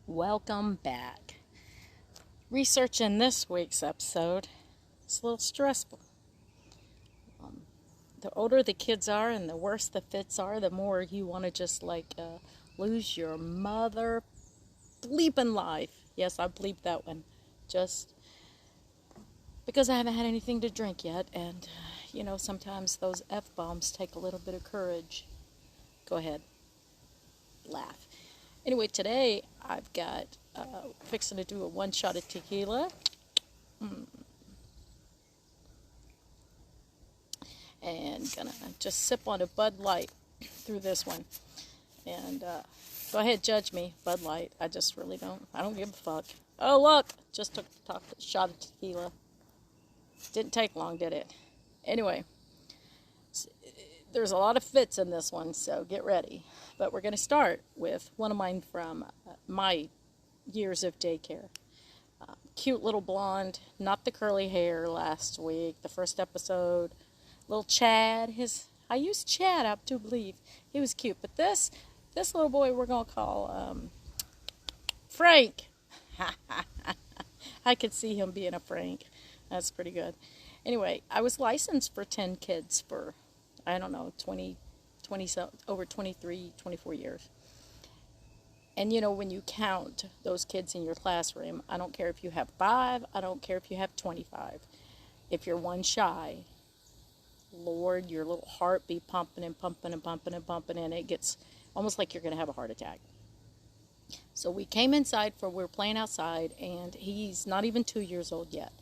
Welcome back. Research in this week's episode is a little stressful. The older the kids are and the worse the fits are, the more you want to just lose your mother bleeping life. Yes, I bleeped that one. Just because I haven't had anything to drink yet, and sometimes those F-bombs take a little bit of courage. Go ahead, laugh. Anyway, today I've got fixing to do a one shot of tequila. And gonna just sip on a Bud Light through this one. And go ahead, judge me, Bud Light. I just really don't. I don't give a fuck. Oh, look, just took a shot of tequila. Didn't take long, did it? Anyway, there's a lot of fits in this one, so get ready. But we're going to start with one of mine from my years of daycare. Cute little blonde, not the curly hair last week, the first episode. Little Chad, I used Chad, I do believe. He was cute. But this little boy we're going to call Frank. I could see him being a Frank. That's pretty good. Anyway, I was licensed for 10 kids for, I don't know, 20 over 23, 24 years. And when you count those kids in your classroom, I don't care if you have 5, I don't care if you have 25. If you're one shy, Lord, your little heart be pumping and pumping and pumping and pumping, and it gets almost like you're going to have a heart attack. So we came inside we were playing outside, and he's not even 2 years old yet.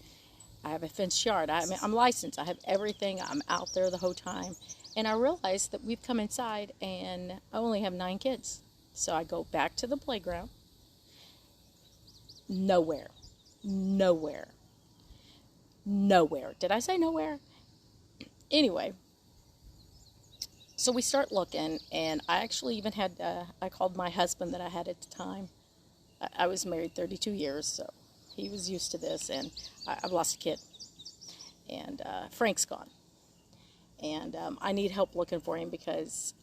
I have a fenced yard. I'm licensed. I have everything. I'm out there the whole time. And I realized that we've come inside, and I only have 9 kids. So I go back to the playground. Nowhere. Nowhere. Nowhere. Did I say nowhere? Anyway, so we start looking, and I actually even had, I called my husband that I had at the time. I was married 32 years, so he was used to this, and I've lost a kid. And Frank's gone. And I need help looking for him because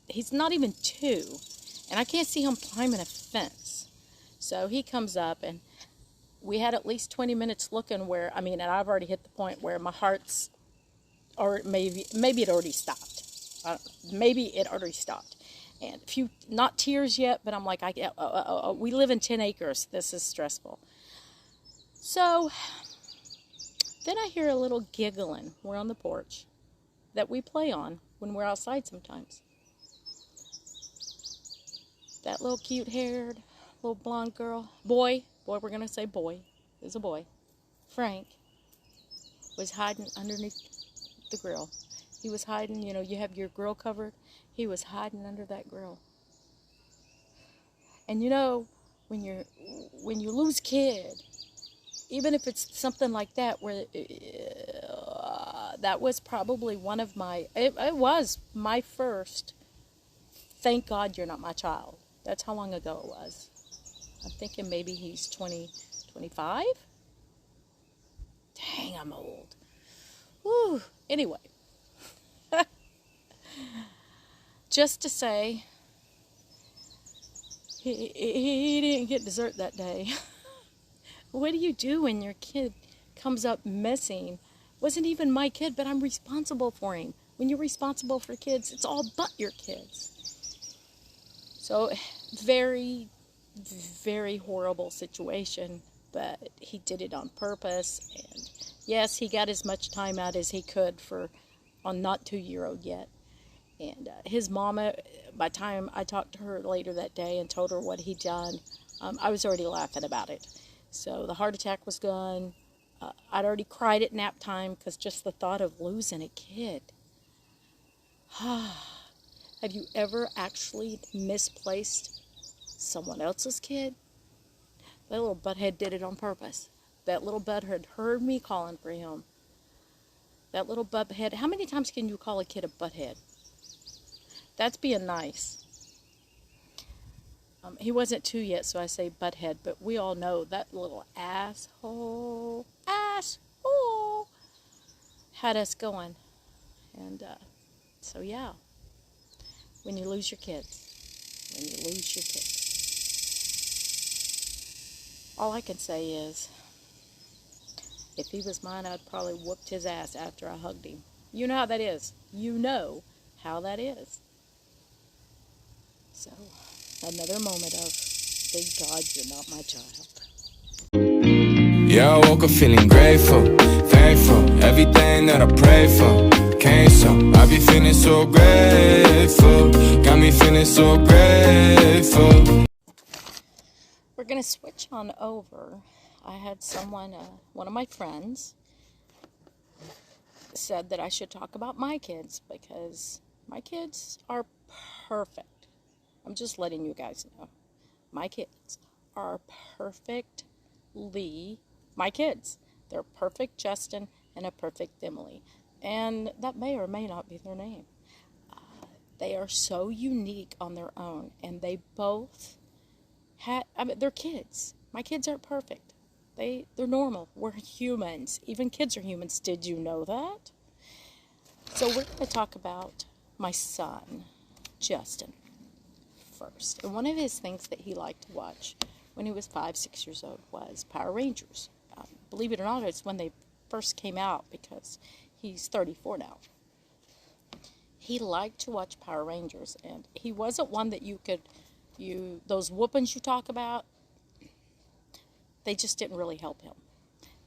he's not even 2, and I can't see him climbing a fence. So he comes up, and we had at least 20 minutes looking and I've already hit the point where my heart's, or maybe it already stopped. Maybe it already stopped. And a few, not tears yet, but I'm like, we live in 10 acres. This is stressful. So then I hear a little giggling. We're on the porch that we play on when we're outside sometimes. That little cute-haired, little blonde boy, we're going to say boy, is a boy, Frank, was hiding underneath the grill. He was hiding, you have your grill covered. He was hiding under that grill. And when you lose a kid, even if it's something like that, where that was probably one of it was my first, thank God you're not my child. That's how long ago it was. I'm thinking maybe he's 20, 25? Dang, I'm old. Whew. Anyway. Just to say, he didn't get dessert that day. What do you do when your kid comes up missing? Wasn't even my kid, but I'm responsible for him. When you're responsible for kids, it's all but your kids. So, very, very horrible situation, but he did it on purpose. And yes, he got as much time out as he could on not 2-year-old yet. And his mama, by the time I talked to her later that day and told her what he'd done, I was already laughing about it. So the heart attack was gone. I'd already cried at nap time because just the thought of losing a kid. Have you ever actually misplaced someone else's kid? That little butthead did it on purpose. That little butthead heard me calling for him. That little butthead. How many times can you call a kid a butthead? That's being nice. He wasn't 2 yet, so I say butthead, but we all know that little asshole had us going. And so yeah, when you lose your kids. All I can say is, if he was mine, I'd probably whooped his ass after I hugged him. You know how that is. You know how that is. So, another moment of, thank God you're not my child. Yeah, I woke up feeling grateful, thankful, everything that I prayed for came so. I be feeling so grateful, got me feeling so grateful. We're going to switch on over. I had someone, one of my friends, said that I should talk about my kids because my kids are perfect. I'm just letting you guys know. My kids are perfectly my kids. They're perfect Justin and a perfect Emily. And that may or may not be their name. They are so unique on their own. And they both they're kids. My kids aren't perfect. They're normal. We're humans. Even kids are humans. Did you know that? So we're going to talk about my son, Justin, first. And one of his things that he liked to watch when he was 5, 6 years old was Power Rangers. Believe it or not, it's when they first came out because he's 34 now. He liked to watch Power Rangers, and he wasn't one that those whoopings you talk about, they just didn't really help him.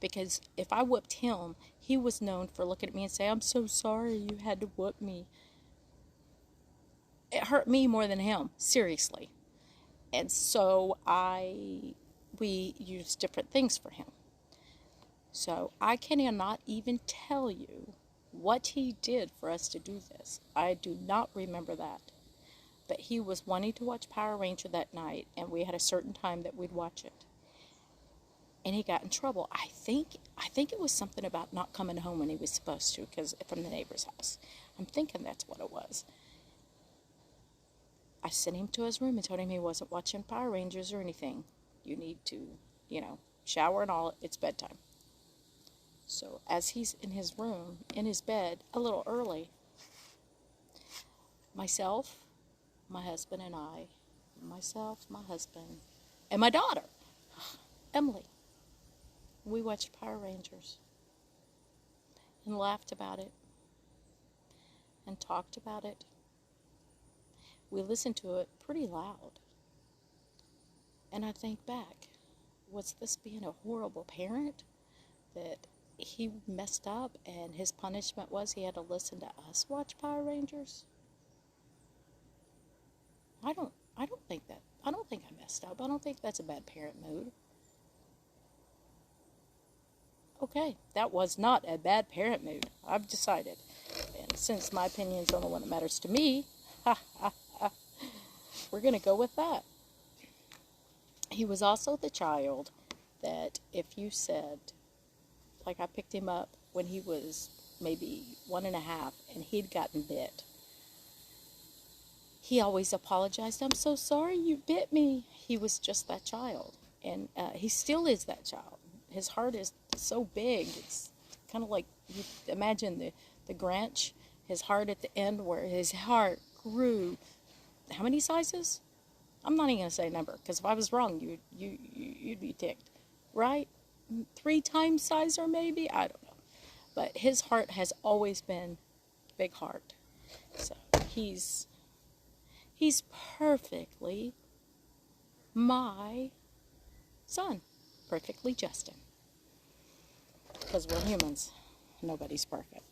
Because if I whooped him, he was known for looking at me and saying, I'm so sorry you had to whoop me. It hurt me more than him, seriously. And so we used different things for him. So I cannot even tell you what he did for us to do this. I do not remember that. But he was wanting to watch Power Ranger that night, and we had a certain time that we'd watch it. And he got in trouble. I think it was something about not coming home when he was supposed to, because from the neighbor's house. I'm thinking that's what it was. I sent him to his room and told him he wasn't watching Power Rangers or anything. You need to, shower and all. It's bedtime. So as he's in his room, in his bed, a little early, myself, my husband, and my daughter, Emily, we watched Power Rangers and laughed about it and talked about it. We listened to it pretty loud. And I think back, was this being a horrible parent that he messed up and his punishment was he had to listen to us watch Power Rangers? I don't think I messed up. I don't think that's a bad parent mood. Okay, that was not a bad parent mood. I've decided. And since my opinion's the only one that matters to me, we're going to go with that. He was also the child that if you said, like I picked him up when he was maybe 1.5 and he'd gotten bit, he always apologized. I'm so sorry you bit me. He was just that child. And he still is that child. His heart is so big. It's kind of like, you imagine the Grinch, his heart at the end where his heart grew. How many sizes? I'm not even going to say a number, because if I was wrong, you'd be ticked. Right? 3 times size or maybe? I don't know. But his heart has always been big heart. So he's perfectly my son. Perfectly Justin. Because we're humans. Nobody's perfect.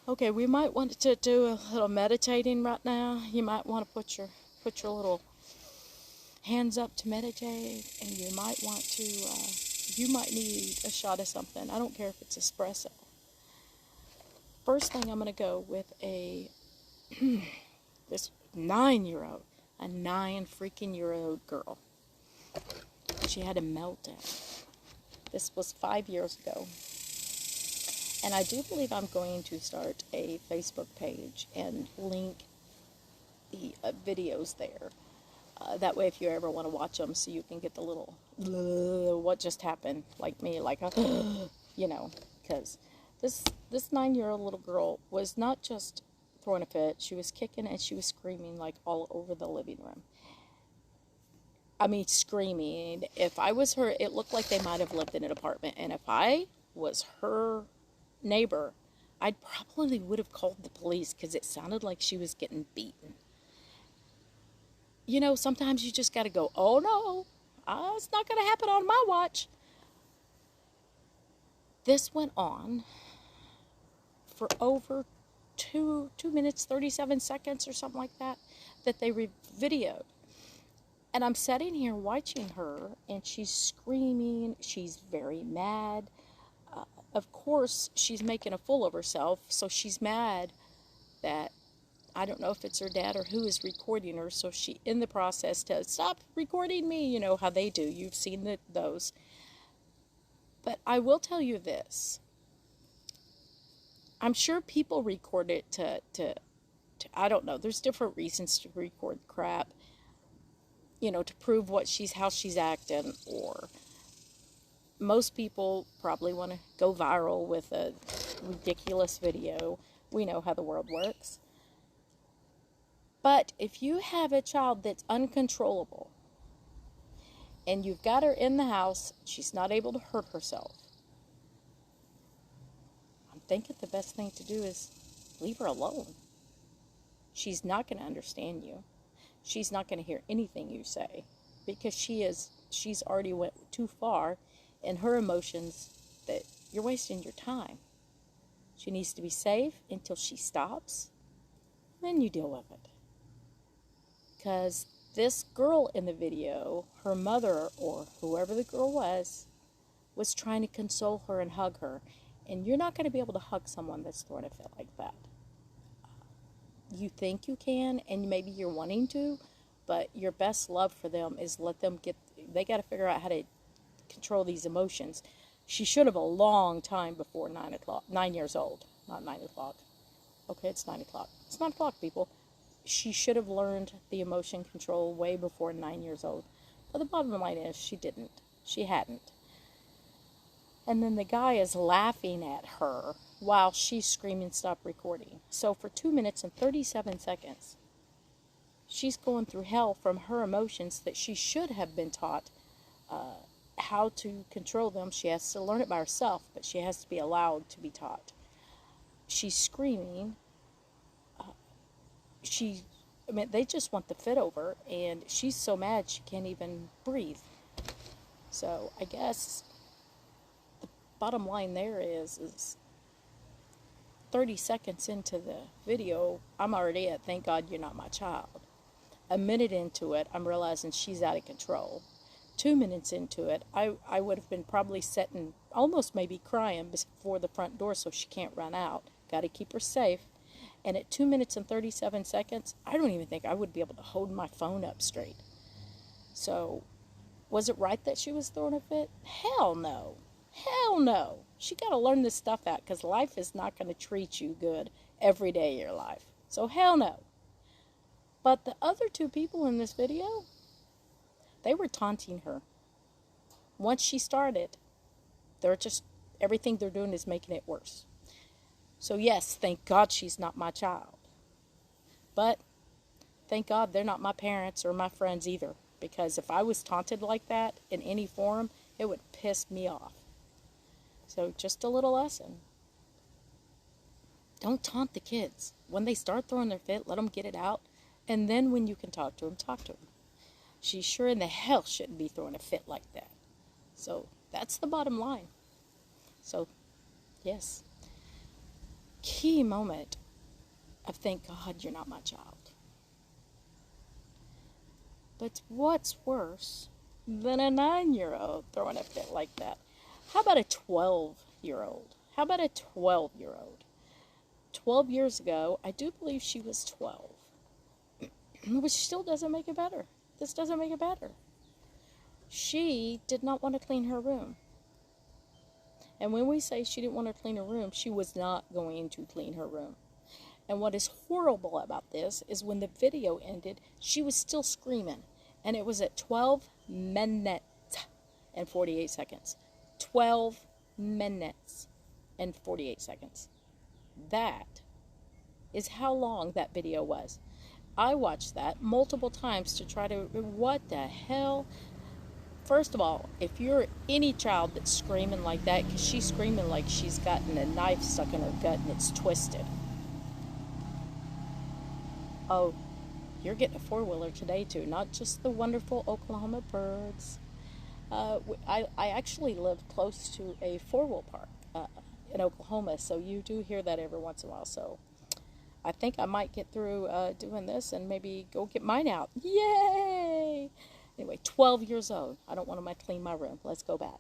Okay, we might want to do a little meditating right now. You might want to put your little hands up to meditate, and you might want to, you might need a shot of something. I don't care if it's espresso. First thing, I'm going to go with this 9-year-old, a 9-freaking-year-old girl. She had a meltdown. This was 5 years ago. And I do believe I'm going to start a Facebook page and link the videos there. That way, if you ever want to watch them, so you can get the little, what just happened, like me, like, because this 9-year-old little girl was not just throwing a fit, she was kicking and she was screaming, like, all over the living room. I mean, screaming. If I was her, it looked like they might have lived in an apartment. And if I was her neighbor, I probably would have called the police because it sounded like she was getting beaten. You know, sometimes you just got to go, oh no, it's not going to happen on my watch. This went on for over 2 minutes, 37 seconds or something like that, that they videoed. And I'm sitting here watching her, and she's screaming. She's very mad. Of course, she's making a fool of herself, so she's mad that, I don't know if it's her dad or who is recording her, so she, in the process, tells, stop recording me, you know how they do. You've seen those. But I will tell you this. I'm sure people record it to I don't know, there's different reasons to record crap, you know, to prove how she's acting, or most people probably want to go viral with a ridiculous video. We know how the world works. But if you have a child that's uncontrollable, and you've got her in the house, she's not able to hurt herself, I'm thinking the best thing to do is leave her alone. She's not going to understand you. She's not going to hear anything you say, because she's already went too far in her emotions that you're wasting your time. She needs to be safe until she stops. Then you deal with it. Because this girl in the video, her mother or whoever the girl was trying to console her and hug her. And you're not going to be able to hug someone that's throwing a fit like that. You think you can, and maybe you're wanting to, but your best love for them is let them they got to figure out how to control these emotions. She should have a long time before 9 o'clock, 9 years old, not 9 o'clock. Okay, it's 9 o'clock. It's 9 o'clock, people. She should have learned the emotion control way before 9 years old. But the bottom line is she didn't. She hadn't. And then the guy is laughing at her while she's screaming, stop recording. So for 2 minutes and 37 seconds, she's going through hell from her emotions that she should have been taught how to control them. She has to learn it by herself, but she has to be allowed to be taught. She's screaming. They just want the fit over, and she's so mad she can't even breathe. So I guess the bottom line there is 30 seconds into the video, I'm already at, thank God you're not my child. A minute into it, I'm realizing she's out of control. 2 minutes into it, I would have been probably sitting, almost maybe crying before the front door so she can't run out. Got to keep her safe. And at 2 minutes and 37 seconds, I don't even think I would be able to hold my phone up straight. So, was it right that she was throwing a fit? Hell no. Hell no. She got to learn this stuff out, because life is not going to treat you good every day of your life. So hell no. But the other two people in this video, they were taunting her. Once she started, everything they're doing is making it worse. So yes, thank God she's not my child. But thank God they're not my parents or my friends either. Because if I was taunted like that in any form, it would piss me off. So just a little lesson. Don't taunt the kids. When they start throwing their fit, let them get it out. And then when you can talk to them, talk to them. She sure in the hell shouldn't be throwing a fit like that. So that's the bottom line. So, yes. Key moment of thank God you're not my child. But what's worse than a 9-year-old throwing a fit like that? How about a 12-year-old? How about a 12-year-old? 12 years ago, I do believe she was 12. Which still doesn't make it better. This doesn't make it better. She did not want to clean her room. And when we say she didn't want to clean her room, she was not going to clean her room. And what is horrible about this is when the video ended, she was still screaming. And it was at 12 minutes and 48 seconds. 12 minutes and 48 seconds. That is how long that video was. I watched that multiple times to try to, what the hell? First of all, if you're any child that's screaming like that, because she's screaming like she's gotten a knife stuck in her gut and it's twisted. Oh, you're getting a four-wheeler today too, not just the wonderful Oklahoma birds. I actually live close to a four-wheel park in Oklahoma, so you do hear that every once in a while. So I think I might get through doing this and maybe go get mine out. Yay! Anyway, 12 years old. I don't want to clean my room. Let's go back.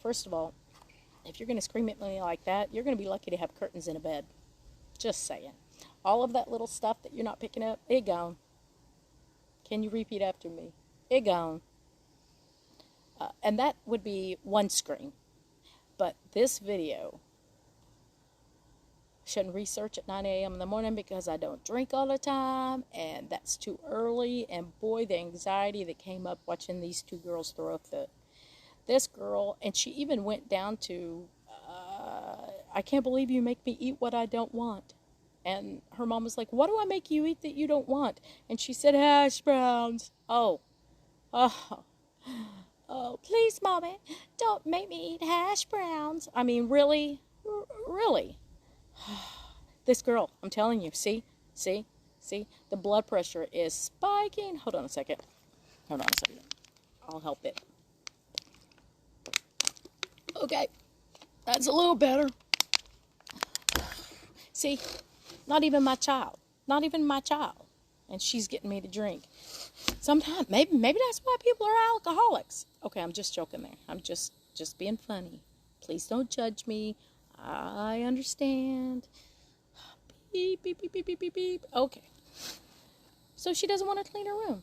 First of all, if you're going to scream at me like that, you're going to be lucky to have curtains in a bed. Just saying. All of that little stuff that you're not picking up, it gone. Can you repeat after me? It gone. And that would be one scream. But this video, shouldn't research at 9 a.m. in the morning because I don't drink all the time, and that's too early. And boy, the anxiety that came up watching these two girls throw a fit. This girl, and she even went down to, I can't believe you make me eat what I don't want. And her mom was like, what do I make you eat that you don't want? And she said, hash browns. Oh, please, Mommy, don't make me eat hash browns. I mean, really? Really? This girl, I'm telling you, see, the blood pressure is spiking. Hold on a second. I'll help it. Okay, that's a little better. See, not even my child, and she's getting me to drink. Sometimes, maybe that's why people are alcoholics. Okay, I'm just joking there. I'm just being funny. Please don't judge me. I understand. Beep, beep, beep, beep, beep, beep, beep. Okay. So she doesn't want to clean her room.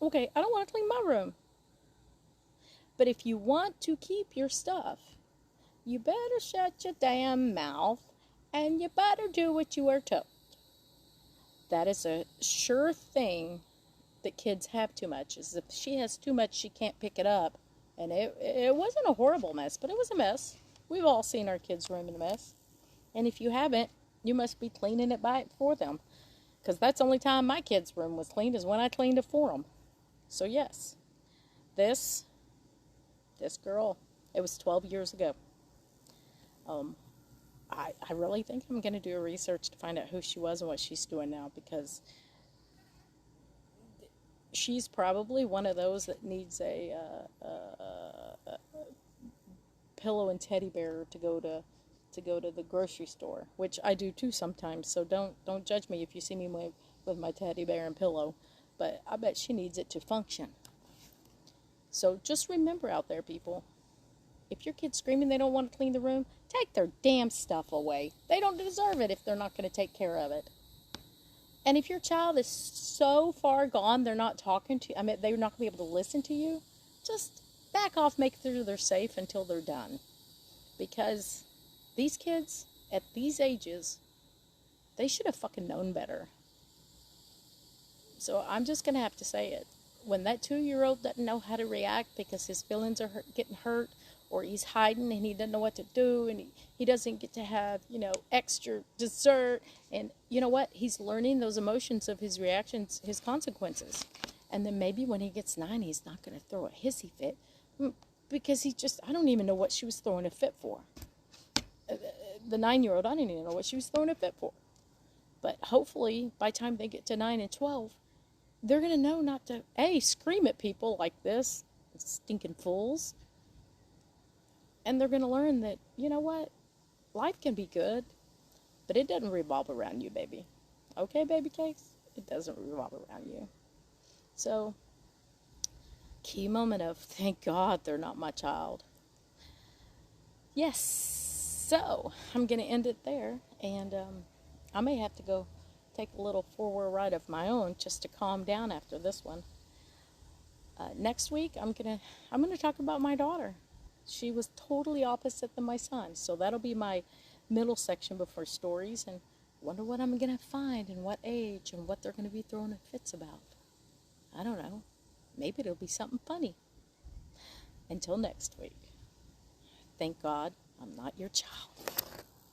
Okay, I don't want to clean my room. But if you want to keep your stuff, you better shut your damn mouth and you better do what you are told. That is a sure thing that kids have too much. Is if she has too much, she can't pick it up. And it wasn't a horrible mess, but it was a mess. We've all seen our kids' room in a mess. And if you haven't, you must be cleaning it for them. Because that's the only time my kids' room was cleaned is when I cleaned it for them. So yes, this girl, it was 12 years ago. I really think I'm going to do a research to find out who she was and what she's doing now, because she's probably one of those that needs a pillow and teddy bear to go to the grocery store, which I do too sometimes. So don't judge me if you see me with my teddy bear and pillow, but I bet she needs it to function. So just remember out there, people, if your kid's screaming they don't want to clean the room, take their damn stuff away. They don't deserve it if they're not going to take care of it. And if your child is so far gone they're not talking to you, I mean, they're not going to be able to listen to you, just back off, make sure they're safe until they're done. Because these kids, at these ages, they should have fucking known better. So I'm just going to have to say it. When that 2-year-old doesn't know how to react because his feelings are getting hurt, or he's hiding and he doesn't know what to do, and he doesn't get to have, extra dessert, and you know what? He's learning those emotions of his reactions, his consequences. And then maybe when he gets 9, he's not going to throw a hissy fit, because I don't even know what she was throwing a fit for. The 9-year-old, I didn't even know what she was throwing a fit for. But hopefully, by the time they get to 9 and 12, they're going to know not to, scream at people like this, stinking fools. And they're going to learn that, you know what, life can be good, but it doesn't revolve around you, baby. Okay, baby cakes? It doesn't revolve around you. So, key moment of, thank God they're not my child. Yes, so I'm going to end it there, and I may have to go take a little 4-wheel ride of my own just to calm down after this one. Next week, I'm gonna talk about my daughter. She was totally opposite than my son, so that'll be my middle section before stories, and wonder what I'm gonna find and what age and what they're gonna be throwing fits about. I don't know. Maybe it'll be something funny. Until next week. Thank God I'm not your child.